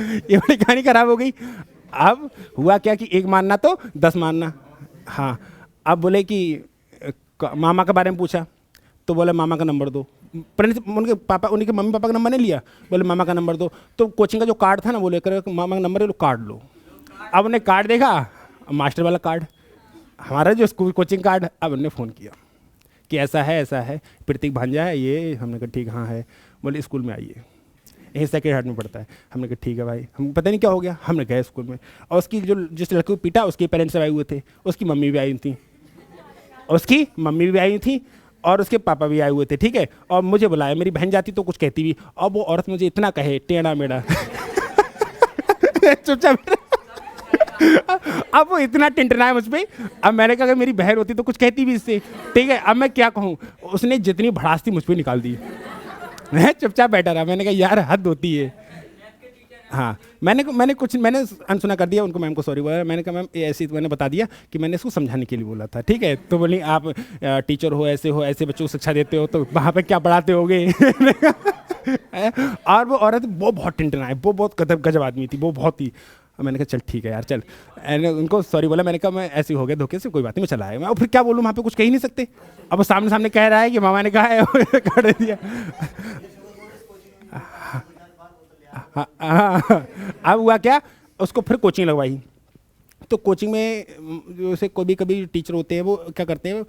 ये बड़ी कहानी खराब हो गई। अब हुआ क्या कि एक मारना तो 10 मारना। हाँ, अब बोले कि मामा के बारे में पूछा, तो बोले मामा का नंबर दो। उनके पापा, उनके मम्मी पापा का नंबर नहीं लिया, बोले मामा का नंबर दो। तो कोचिंग का जो कार्ड था ना, वो लेकर मामा का नंबर लो, कार्ड लो। अब उन्हें कार्ड देखा, मास्टर वाला कार्ड, हमारा जो स्कूल कोचिंग कार्ड। अब उन्होंने फ़ोन किया कि ऐसा है, प्रतीक भांजा है ये। हमने कहा ठीक, हाँ है। बोले स्कूल में आइए, यही सेकेंड हार्ट में पढ़ता है। हमने कहा ठीक है भाई, हम पता नहीं क्या हो गया। हमने गए स्कूल में, और उसकी जो जिस लड़के को पीटा उसके पेरेंट्स आए हुए थे, उसकी मम्मी भी आई थी, और उसके पापा भी आए हुए थे, ठीक है। और मुझे बुलाया, मेरी बहन जाती तो कुछ कहती भी, और वो औरत मुझे इतना कहे टेढ़ा मेढ़ा। चुपचाप। अब वो इतना टिंटना मुझ पे। अब मैंने कहा अगर मेरी बहन होती तो कुछ कहती भी इससे, ठीक है। अब मैं क्या कहूँ, उसने जितनी भड़ास थी मुझ पे निकाल दी। मैं चुपचाप बैठा रहा। मैंने कहा यार हद होती है। हाँ, मैंने अनसुना कर दिया, उनको मैम को सॉरी बोला। मैंने कहा मैम ऐसे मैंने बता दिया कि मैंने इसको समझाने के लिए बोला था, ठीक है। तो बोली आप टीचर हो, ऐसे बच्चों को शिक्षा देते हो, तो वहाँ पे क्या पढ़ाते होगे। और वो औरत वो बहुत टिंटना है, वो बहुत गजब आदमी थी, वो बहुत ही। मैंने कहा चल ठीक है यार चल, उनको सॉरी बोला। मैंने कहा मैं ऐसे हो गया धोखे से, कोई बात नहीं, मैं चला आया। मैं फिर क्या बोलूँ, वहाँ पे कुछ कह ही नहीं सकते। अब वो सामने कह रहा है कि मामा ने कहा है, कर दिया। अब हुआ क्या, उसको फिर कोचिंग लगवाई। तो कोचिंग में जैसे कभी टीचर होते हैं, वो क्या करते हैं,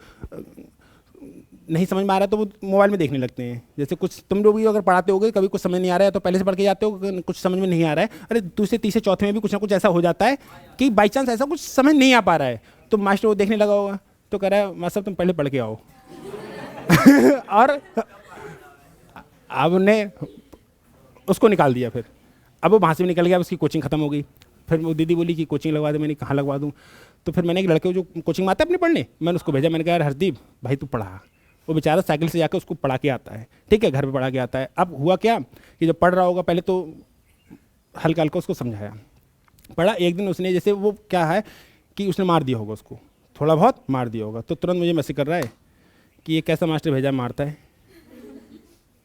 नहीं समझ में आ रहा है तो वो मोबाइल में देखने लगते हैं। जैसे कुछ तुम लोग भी अगर पढ़ाते होगे, कभी कुछ समझ नहीं आ रहा है तो पहले से पढ़ के जाते हो, कुछ समझ में नहीं आ रहा है, अरे दूसरे तीसरे चौथे में भी कुछ ना कुछ ऐसा हो जाता है कि बाई चांस ऐसा कुछ समझ नहीं आ पा रहा है, तो मास्टर वो देखने लगा होगा, तो कह रहा है मास्टर तुम पहले पढ़ के आओ। और अब उन्हें उसको निकाल दिया। फिर अब वो वहाँ से भी निकल गया, उसकी कोचिंग खत्म हो गई। फिर वो दीदी बोली कि कोचिंग लगवा दे। मैंने कहाँ लगवा दूँ। तो फिर मैंने एक लड़के को जो कोचिंग में आता है अपने पढ़ने, मैंने उसको भेजा। मैंने कहा यार हरदीप भाई तू पढ़ा। वो बेचारा साइकिल से जाकर उसको पढ़ा के आता है, ठीक है, घर पे पढ़ा के आता है। अब हुआ क्या कि जब पढ़ रहा होगा, पहले तो हल्का हल्का उसको समझाया, पढ़ा। एक दिन उसने जैसे वो क्या है कि उसने मार दिया होगा, उसको थोड़ा बहुत मार दिया होगा, तो तुरंत मुझे मैसेज कर रहा है कि ये कैसा मास्टर भेजा मारता है,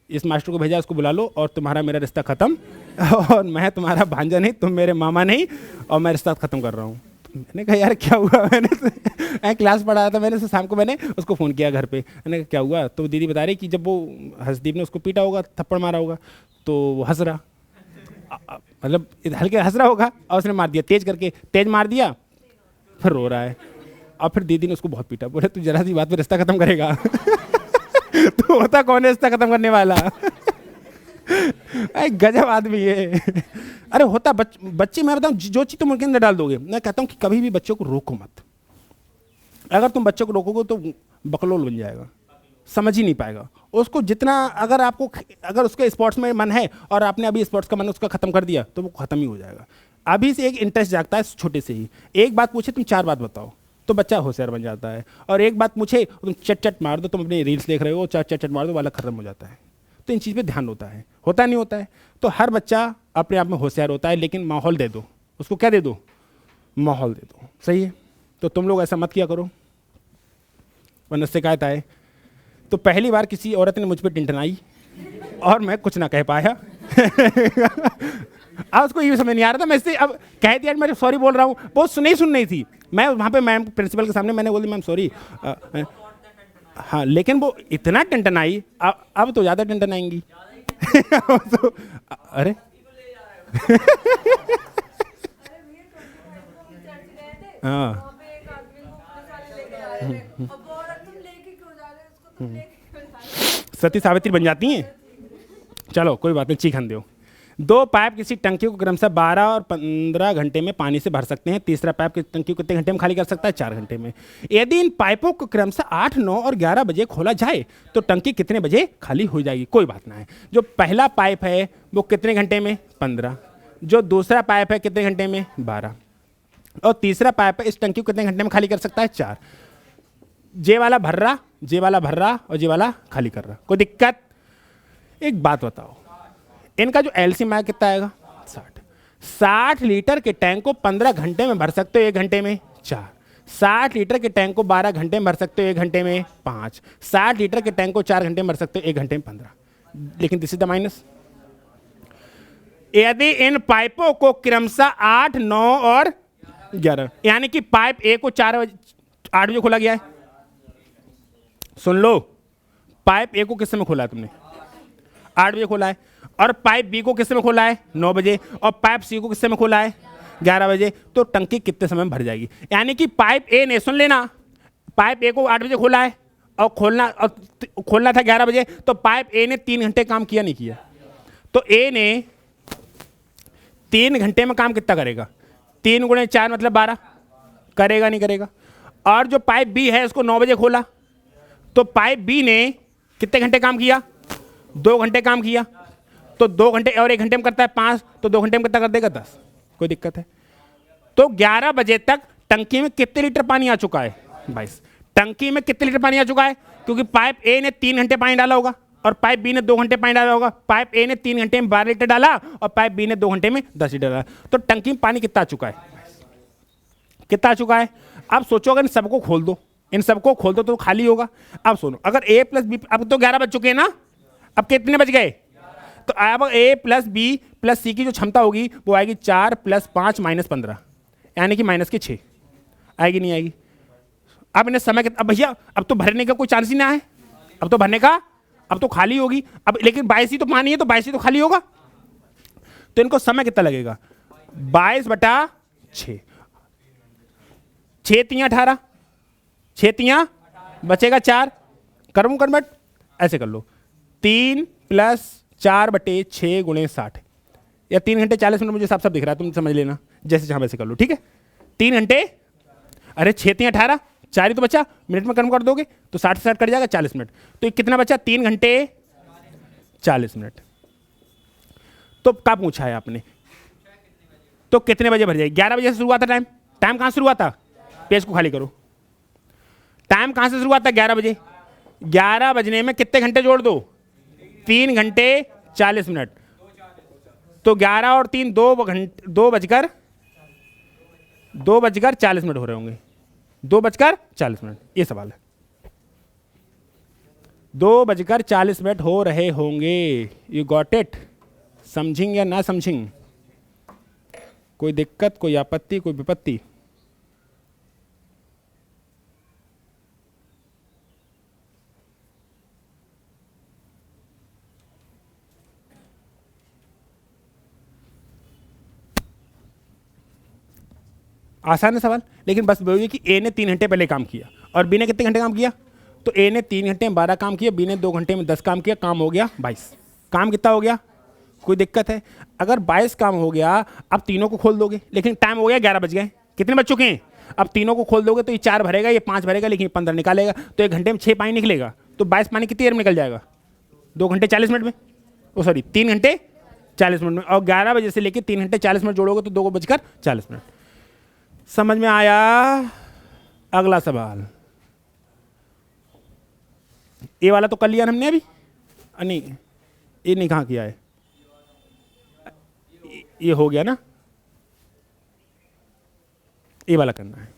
इस मास्टर को भेजा, उसको बुला लो और तुम्हारा मेरा रिश्ता ख़त्म, और मैं तुम्हारा भांजा नहीं, तुम मेरे मामा नहीं, और मैं रिश्ता ख़त्म कर रहा हूँ। मैंने कहा यार क्या हुआ। मैंने क्लास पढ़ाया था, मैंने शाम को मैंने उसको फ़ोन किया घर पे। मैंने कहा क्या हुआ, तो दीदी बता रही कि जब वो हर्षदीप ने उसको पीटा होगा, थप्पड़ मारा होगा, तो वो हंस रहा, मतलब हल्के हंस रहा होगा, और उसने मार दिया तेज करके, तेज मार दिया, फिर रो रहा है। और फिर दीदी ने उसको बहुत पीटा, बोले तू जरा सी बात पे रिश्ता ख़त्म करेगा। तो होता कौन है रिश्ता ख़त्म करने वाला। गजब आदमी है। अरे होता बच्चे, मैं बताऊं जो चीज़ तुम उनके अंदर डाल दोगे, मैं कहता हूँ कि कभी भी बच्चों को रोको मत। अगर तुम बच्चों को रोकोगे तो बकलोल बन जाएगा, समझ ही नहीं पाएगा। उसको जितना अगर उसके स्पोर्ट्स में मन है और आपने अभी स्पोर्ट्स का मन उसका खत्म कर दिया तो वो खत्म ही हो जाएगा। अभी से एक इंटरेस्ट जागता है छोटे से ही। एक बात पूछे तुम 4 बात बताओ तो बच्चा होशियार बन जाता है, और एक बात पूछे तुम चट चट मार दो, तुम अपनी रील्स देख रहे हो चट चट चट मार दो वाला खत्म हो जाता है। तो इन चीज़ पे ध्यान होता नहीं होता है। तो हर बच्चा अपने आप में होशियार होता है, लेकिन माहौल दे दो उसको। क्या दे दो? माहौल दे दो। सही है। तो तुम लोग ऐसा मत किया करो वरना शिकायत आए। तो पहली बार किसी औरत ने मुझ पर टिंटनाई और मैं कुछ ना कह पाया। अब उसको ये समझ नहीं आ रहा था, मैं इससे अब कह दिया मैं सॉरी बोल रहा हूँ, बहुत सुन रही थी। मैं वहाँ पे मैम प्रिंसिपल के सामने मैंने बोली मैम सॉरी। हाँ, लेकिन वो इतना टिंटनाई, अब तो ज़्यादा टिंटनाएंगी। तो अरे हाँ सती सावित्री बन जाती हैं। चलो कोई बात नहीं, चीखन दो। 2 पाइप किसी टंकी को क्रमशः 12 और 15 घंटे में पानी से भर सकते हैं। तीसरा पाइप किसी टंकी को कितने घंटे में खाली कर सकता है? 4 घंटे में। यदि इन पाइपों को क्रमशः 8, 9 और 11 बजे खोला जाए तो टंकी कितने बजे खाली हो जाएगी? कोई बात ना है। जो पहला पाइप है वो कितने घंटे में? 15। जो दूसरा पाइप है कितने घंटे में? 12। और तीसरा पाइप है इस टंकी को कितने घंटे में खाली कर सकता है? 4। जे वाला भर रहा, जे वाला भर रहा और जे वाला खाली कर रहा। कोई दिक्कत? एक बात बताओ, इनका जो एलसीएम आया कितना आएगा? 60। 60 लीटर के टैंक को 15 घंटे में भर सकते हो, 1 घंटे में 4। 60 लीटर के टैंक को 12 घंटे में भर सकते हो, 1 घंटे में 5। 60 लीटर के टैंक को 4 घंटे में भर सकते हो, 1 घंटे में 15। लेकिन दिस इज द माइनस। यदि इन पाइपों को क्रमशः 8, 9 और 11, यानी कि पाइप ए को 8 बजे खोला गया है। सुन लो, पाइप ए को किस समय खोला है तुमने? 8 बजे खोला है। और पाइप बी को किस समय खोला है? 9 बजे। और पाइप सी को किस समय खोला है? 11 बजे। तो टंकी कितने समय में भर जाएगी? यानी कि पाइप ए ने, सुन लेना, पाइप ए को 8 बजे खोला है और खोलना था 11 बजे, तो पाइप ए ने 3 घंटे काम किया नहीं किया? तो ए ने 3 घंटे में काम कितना करेगा? 3 × 4 मतलब 12 करेगा, नहीं करेगा? और जो पाइप बी है उसको 9 बजे खोला, तो पाइप बी ने कितने घंटे काम किया? 2 घंटे काम किया। तो 2 घंटे और 1 घंटे में करता है 5, तो 2 घंटे में कितना कर देगा? 10। कोई दिक्कत है? तो 11 बजे तक टंकी में कितने लीटर पानी आ चुका है? 22। टंकी में कितने लीटर पानी आ चुका है? क्योंकि पाइप ए ने 3 घंटे पानी डाला होगा और पाइप बी ने 2 घंटे पानी डाला होगा। पाइप ए ने 3 घंटे में 12 लीटर डाला और पाइप बी ने 2 घंटे में 10 लीटर डाला। तो टंकी में पानी कितना आ चुका है? कितना आ चुका है? अब सोचो अगर इन सबको खोल दो, इन सबको खोल दो तो खाली होगा। अब सुनो, अगर ए प्लस बी, अब तो 11 बज चुके हैं ना, अब कितने बज गए? तो अब ए प्लस बी प्लस सी की जो क्षमता होगी वो आएगी 4 + 5 - 15, यानी कि -6 आएगी। नहीं आएगी? अब इन्हें समय कितना? अब भैया अब तो भरने का कोई चांस ही ना है। अब तो भरने का, अब तो खाली होगी। अब लेकिन 22 ही तो पानी है, तो 22 ही तो खाली होगा। तो इनको समय कितना लगेगा? 22/6। 6 × 3 = 18, 6 × 3 बचेगा 4। करूँ कन्वर्ट? ऐसे कर लो, 3 + 4/6 × 60, या 3 घंटे 40 मिनट। मुझे सब दिख रहा है, तुम समझ लेना जैसे चाहे वैसे कर लो। ठीक है? 3 घंटे, अरे 6 × 3 = 18, 4 ही तो बचा। मिनट में कन्वर्ट कर दोगे तो 60 से 60 कट जाएगा, 40 मिनट। तो कितना बचा? 3 घंटे 40 मिनट। तो क्या पूछा है आपने? तो कितने बजे भर जाएगी? 11 बजे से शुरू हुआ था टाइम। टाइम कहाँ से शुरू हुआ था? पेज को खाली करो। टाइम कहाँ से शुरू हुआ था? 11 बजे। 11 बजने में कितने घंटे जोड़ दो? 3 घंटे 40 मिनट। तो 11 और 3 2 बजकर 40 मिनट हो रहे होंगे। 2:40 ये सवाल है। 2:40 हो रहे होंगे। You got it? समझिंग या ना समझिंग? कोई दिक्कत, कोई आपत्ति, कोई विपत्ति? आसान है सवाल, लेकिन बस वही कि ए ने 3 घंटे पहले काम किया और बी ने कितने घंटे काम किया? तो ए ने 3 घंटे में 12 काम किया, बी ने 2 घंटे में 10 काम किया। काम हो गया 22। काम कितना हो गया? कोई दिक्कत है? अगर 22 काम हो गया, अब तीनों को खोल दोगे, लेकिन टाइम हो गया 11 बज गए। कितने बज चुके हैं? अब तीनों को खोल दोगे तो ये 4 भरेगा, ये 5 भरेगा, लेकिन 15 निकालेगा। तो 1 घंटे में 6 पानी निकलेगा। तो 22 पानी कितनी देर में निकल जाएगा? 2 घंटे 40 मिनट में, ओ सॉरी 3 घंटे 40 मिनट में, और 11 बजे से लेकर 3 घंटे 40 मिनट जोड़ोगे तो 2:40 समझ में आया? अगला सवाल, ये वाला तो कर लिया ना हमने अभी, नहीं ये नहीं, कहाँ किया है, ये हो गया ना, ये वाला करना है।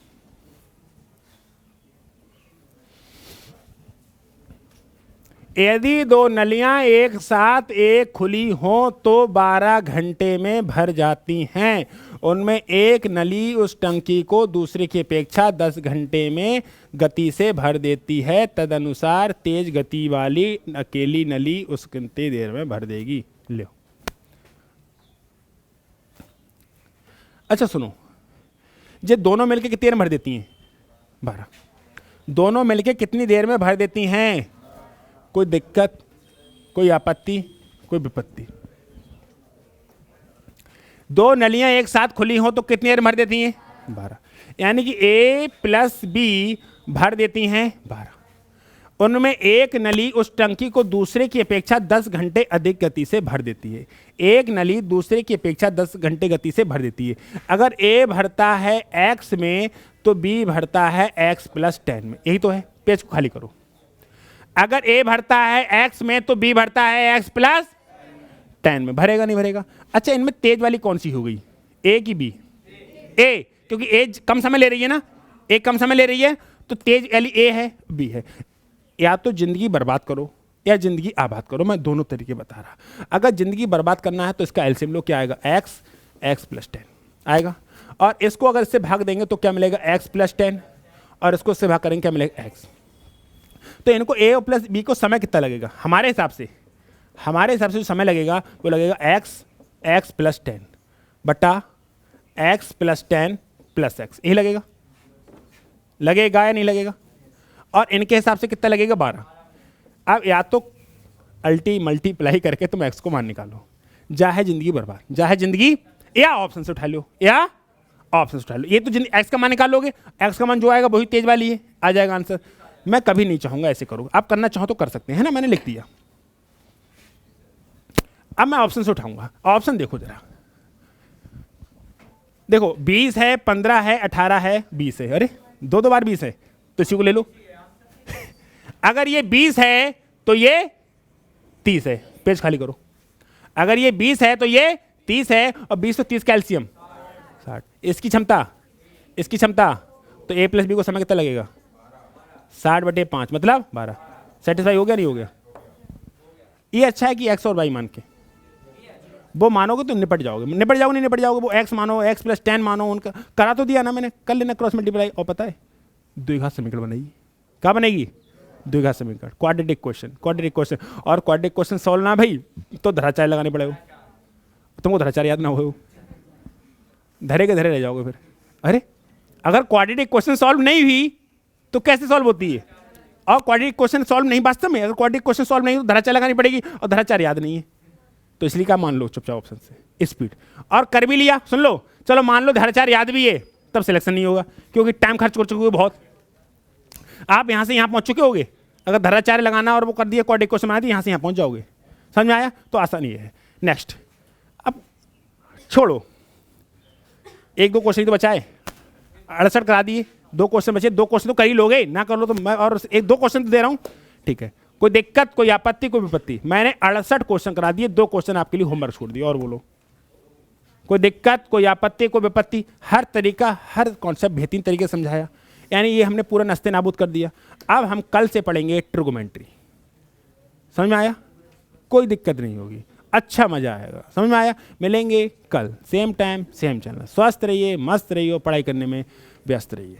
यदि 2 नलियां एक साथ एक खुली हों तो 12 घंटे में भर जाती हैं। उनमें एक नली उस टंकी को दूसरे की अपेक्षा 10 घंटे में गति से भर देती है। तदनुसार तेज गति वाली अकेली नली उस कितनी देर में भर देगी? लो, अच्छा सुनो, ये दोनों मिलके कितनी देर में भर देती हैं? 12। दोनों मिलके कितनी देर में भर देती हैं? कोई दिक्कत, कोई आपत्ति, कोई विपत्ति? 2 नलियां एक साथ खुली हों तो कितनी देर भर देती हैं? 12। यानी कि A + B भर देती हैं 12। उनमें एक नली उस टंकी को दूसरे की अपेक्षा 10 घंटे अधिक गति से भर देती है। एक नली दूसरे की अपेक्षा 10 घंटे गति से भर देती है। अगर A भरता है X में तो B भरता है X + 10 में। यही तो है, पेज को खाली करो। अगर A भरता है X में तो B भरता है X + 10 में। भरेगा नहीं भरेगा? अच्छा, इनमें तेज वाली कौन सी हो गई, A की B? A, क्योंकि A कम समय ले रही है ना, A कम समय ले रही है तो तेज वाली A है, B है। या तो जिंदगी बर्बाद करो या जिंदगी आबाद करो, मैं दोनों तरीके बता रहा। अगर जिंदगी बर्बाद करना है तो इसका एलसीएम लो, क्या आएगा? X + 10 आएगा। और इसको अगर इससे भाग देंगे तो क्या मिलेगा? X + 10, और इसको इससे भाग करेंगे क्या मिलेगा? X। तो इनको A और B को समय कितना लगेगा? हमारे हिसाब से जो समय लगेगा वो लगेगा X + 10 बटा X + 10 + X। यही लगेगा या नहीं लगेगा? और इनके हिसाब से कितना लगेगा? 12। अब या तो मल्टीप्लाई करके तुम X को मान निकालो, जा है जिंदगी बर्बाद, जा है जिंदगी, या ऑप्शन से उठा लो, ये तो X का मान निकाल लोगे, X का मान जो आएगा वही तेज वाली है, आ जाएगा आंसर। मैं कभी नहीं चाहूंगा ऐसे करो, आप करना चाहो तो कर सकते हैं ना, मैंने लिख दिया। अब मैं ऑप्शन से उठाऊंगा। ऑप्शन देखो जरा, देखो 20 है, 15 है, 18 है, 20 है। अरे 2 बार 20 है तो इसी को ले लो। अगर ये 20 है तो ये 30 है, पेज खाली करो। अगर ये 20 है तो ये 30 है, और 20 तो 30 कैल्शियम 60। इसकी क्षमता तो A + B को समय कितना लगेगा? 60/5 मतलब 12। सेटिस्फाई हो गया नहीं हो गया? ये अच्छा है कि X और Y मान के वो मानोगे तो निपट जाओगे, नहीं निपट जाओगे। वो X मानो, X + 10 मानो, उनका करा तो दिया ना मैंने, कर लेना क्रॉस मल्टीप्लाई। और पता है द्विघात समीकरण बनेगी। क्या बनेगी? द्विघात समीकरण, क्वाड्रेटिक क्वेश्चन। और क्वाड्रेटिक क्वेश्चन सॉल्व ना भाई तो धराचार्य लगाने पड़ेगा। तुमको धराचार्य याद ना हो, धरे के धरे रह जाओगे फिर। अरे अगर क्वाड्रेटिक क्वेश्चन सॉल्व नहीं हुई तो कैसे सॉल्व होती है? और क्वाड्रेटिक क्वेश्चन सॉल्व नहीं, वास्तव में अगर क्वाड्रेटिक क्वेश्चन सॉल्व नहीं तो धराचार्य लगानी पड़ेगी, और धराचार्य याद नहीं है, तो इसलिए क्या मान लो चुपचाप ऑप्शन से स्पीड। और कर भी लिया, सुन लो, चलो मान लो धराचार्य याद भी है, तब सिलेक्शन नहीं होगा, क्योंकि टाइम खर्च कर चुके हो बहुत। आप यहाँ से यहाँ पहुँच चुके होगे, अगर धराचार्य लगाना और वो कर दिया, क्वाड्रेटिक क्वेश्चन बना दिया, यहाँ से यहाँ पहुँच जाओगे। समझ में आया? तो आसान ही है। नेक्स्ट, अब छोड़ो, 1-2 क्वेश्चन तो बचाए, 68 करा दिए, 2 क्वेश्चन बचे। 2 क्वेश्चन तो कर ही लोगे, ना कर लो तो मैं और 1-2 क्वेश्चन तो दे रहा हूँ, ठीक है? कोई दिक्कत, कोई आपत्ति, कोई विपत्ति? मैंने 68 क्वेश्चन करा दिए, 2 क्वेश्चन आपके लिए होमवर्क छोड़ दिए। और बोलो, कोई दिक्कत, कोई आपत्ति, कोई विपत्ति? हर तरीका, हर कॉन्सेप्ट बेहतरीन तरीके से समझाया, यानी ये हमने पूरा नस्ते नाबूद कर दिया। अब हम कल से पढ़ेंगे ट्रिगोमेट्री। समझ में आया? कोई दिक्कत नहीं होगी, अच्छा मजा आएगा। समझ में आया? मिलेंगे कल सेम टाइम सेम चैनल। स्वस्थ रहिए, मस्त रहिए, पढ़ाई करने में व्यस्त रहिए।